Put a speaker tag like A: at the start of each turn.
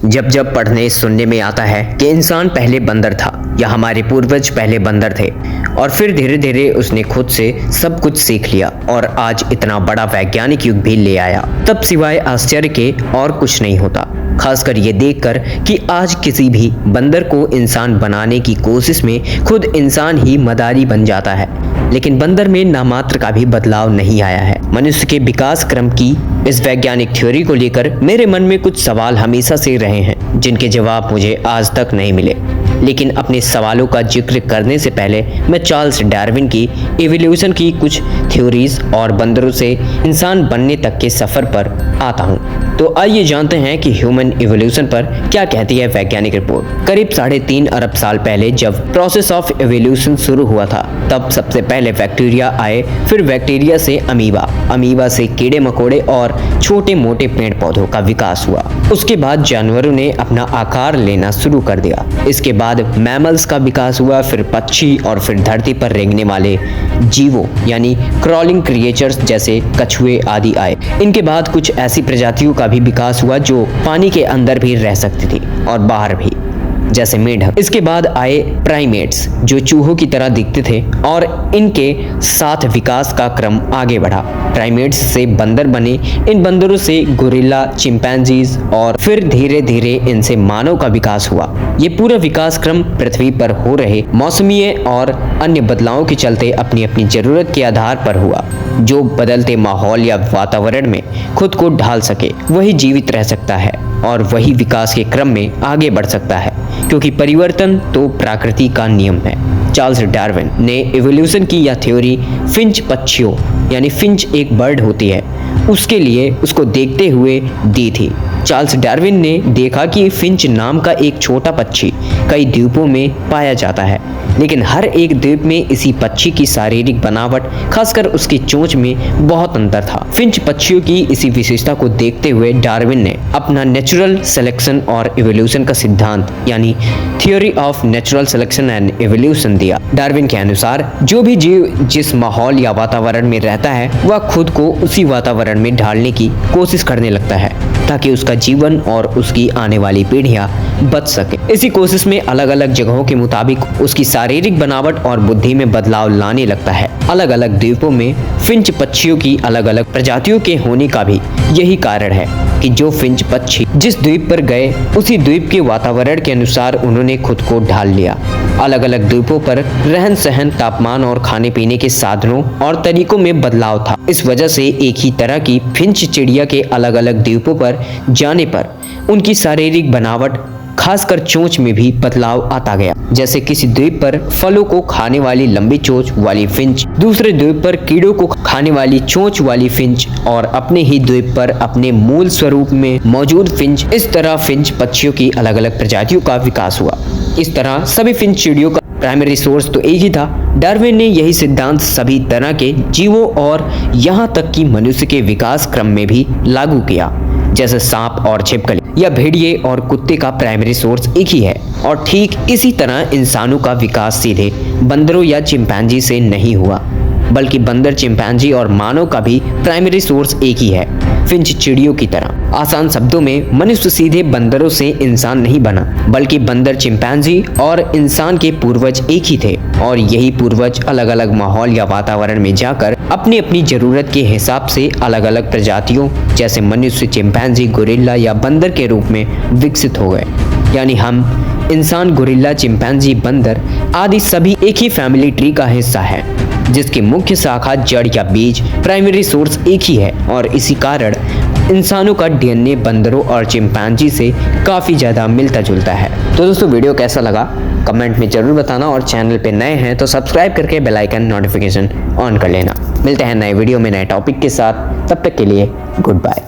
A: जब जब पढ़ने सुनने में आता है कि इंसान पहले बंदर था या हमारे पूर्वज पहले बंदर थे और फिर धीरे धीरे उसने खुद से सब कुछ सीख लिया और आज इतना बड़ा वैज्ञानिक युग भी ले आया, तब सिवाय आश्चर्य के और कुछ नहीं होता। खासकर ये देखकर कि आज किसी भी बंदर को इंसान बनाने की कोशिश में खुद इंसान ही मदारी बन जाता है, लेकिन बंदर में नामात्र का भी बदलाव नहीं आया है। मनुष्य के विकास क्रम की इस वैज्ञानिक थ्योरी को लेकर मेरे मन में कुछ सवाल हमेशा से रहे हैं, जिनके जवाब मुझे आज तक नहीं मिले। लेकिन अपने सवालों का जिक्र करने से पहले मैं चार्ल्स डार्विन की इवोल्यूशन की कुछ थ्योरीज और बंदरों से इंसान बनने तक के सफर पर आता हूँ। तो आइए जानते हैं कि ह्यूमन इवोल्यूशन पर क्या कहती है वैज्ञानिक रिपोर्ट। करीब 3.5 अरब साल पहले जब प्रोसेस ऑफ इवोल्यूशन शुरू हुआ था, तब सबसे पहले बैक्टीरिया आए, फिर बैक्टीरिया से अमीबा, अमीबा से कीड़े मकोड़े और छोटे मोटे पेड़ पौधों का विकास हुआ। उसके बाद जानवरों ने अपना आकार लेना शुरू कर दिया। इसके बाद मैमल्स का विकास हुआ, फिर पक्षी और फिर धरती पर रेंगने वाले जीवों यानी क्रॉलिंग क्रिएचर्स जैसे कछुए आदि आए। इनके बाद कुछ ऐसी प्रजातियों का भी विकास हुआ जो पानी के अंदर भी रह सकती थी और बाहर भी, जैसे मेंढक। इसके बाद आए प्राइमेट्स जो चूहों की तरह दिखते थे और इनके साथ विकास का क्रम आगे बढ़ा। प्राइमेट्स से बंदर बने, इन बंदरों से गोरिल्ला, चिंपैंजीज और फिर धीरे धीरे इनसे मानव का विकास हुआ। ये पूरा विकास क्रम पृथ्वी पर हो रहे मौसमीय और अन्य बदलावों के चलते अपनी अपनी जरूरत के आधार पर हुआ। जो बदलते माहौल या वातावरण में खुद को ढाल सके वही जीवित रह सकता है और वही विकास के क्रम में आगे बढ़ सकता है, क्योंकि परिवर्तन तो प्रकृति का नियम है। चार्ल्स डार्विन ने इवोल्यूशन की यह थ्योरी फिंच पक्षियों यानी फिंच एक बर्ड होती है उसके लिए उसको देखते हुए दी थी। चार्ल्स डार्विन ने देखा कि फिंच नाम का एक छोटा पक्षी कई द्वीपों में पाया जाता है, लेकिन हर एक द्वीप में इसी पक्षी की शारीरिक बनावट, खासकर उसकी चोंच में बहुत अंतर था। फिंच पक्षियों की इसी विशेषता को देखते हुए डार्विन ने अपना नेचुरल सिलेक्शन और इवोल्यूशन का सिद्धांत यानी theory of natural selection and evolution दिया। डार्विन के अनुसार जो भी जीव जिस माहौल या वातावरण में रहता है वह खुद को उसी वातावरण में ढालने की कोशिश करने लगता है ताकि उसका जीवन और उसकी आने वाली पीढ़ियां बच सके। इसी कोशिश में अलग अलग जगहों के मुताबिक उसकी शारीरिक बनावट और बुद्धि में बदलाव लाने लगता है। अलग अलग द्वीपों में फिंच पक्षियों की अलग अलग प्रजातियों के होने का भी यही कारण है कि जो फिंच पक्षी जिस द्वीप पर गए उसी द्वीप के वातावरण के अनुसार उन्होंने खुद को ढाल लिया। अलग अलग द्वीपों पर रहन सहन, तापमान और खाने पीने के साधनों और तरीकों में बदलाव था। इस वजह से एक ही तरह की फिंच चिड़िया के अलग अलग द्वीपों पर जाने पर उनकी शारीरिक बनावट, खासकर चोंच में भी बदलाव आता गया। जैसे किसी द्वीप पर फलों को खाने वाली लंबी चोंच वाली फिंच, दूसरे द्वीप पर कीड़ों को खाने वाली चोंच वाली फिंच और अपने ही द्वीप पर अपने मूल स्वरूप में मौजूद फिंच। इस तरह फिंच पक्षियों की अलग अलग प्रजातियों का विकास हुआ। इस तरह सभी फिंच चिड़ियों का प्राइमरी सोर्स तो एक ही था। डार्विन ने यही सिद्धांत सभी तरह के जीवों और यहाँ तक कि मनुष्य के विकास क्रम में भी लागू किया। जैसे सांप और छिपकली या भेड़िए और कुत्ते का प्राइमरी सोर्स एक ही है, और ठीक इसी तरह इंसानों का विकास सीधे बंदरों या चिंपैंजी से नहीं हुआ, बल्कि बंदर, चिंपैंजी और मानव का भी प्राइमरी सोर्स एक ही है, फिंच चिड़ियों की तरह। आसान शब्दों में मनुष्य सीधे बंदरों से इंसान नहीं बना, बल्कि बंदर, चिंपैंजी और इंसान के पूर्वज एक ही थे, और यही पूर्वज अलग अलग माहौल या वातावरण में जाकर अपनी अपनी जरूरत के हिसाब से अलग अलग प्रजातियों जैसे मनुष्य, चिंपैंजी, गोरिल्ला या बंदर के रूप में विकसित हो गए। यानी हम इंसान, गोरिल्ला, चिंपैंजी, बंदर आदि सभी एक ही फैमिली ट्री का हिस्सा है, जिसकी मुख्य शाखा, जड़ या बीज, प्राइमरी सोर्स एक ही है, और इसी कारण इंसानों का डीएनए बंदरों और चिंपैंजी से काफ़ी ज़्यादा मिलता जुलता है। तो दोस्तों, वीडियो कैसा लगा कमेंट में ज़रूर बताना, और चैनल पे नए हैं तो सब्सक्राइब करके बेल आइकन नोटिफिकेशन ऑन कर लेना। मिलते हैं नए वीडियो में नए टॉपिक के साथ, तब तक के लिए गुड बाय।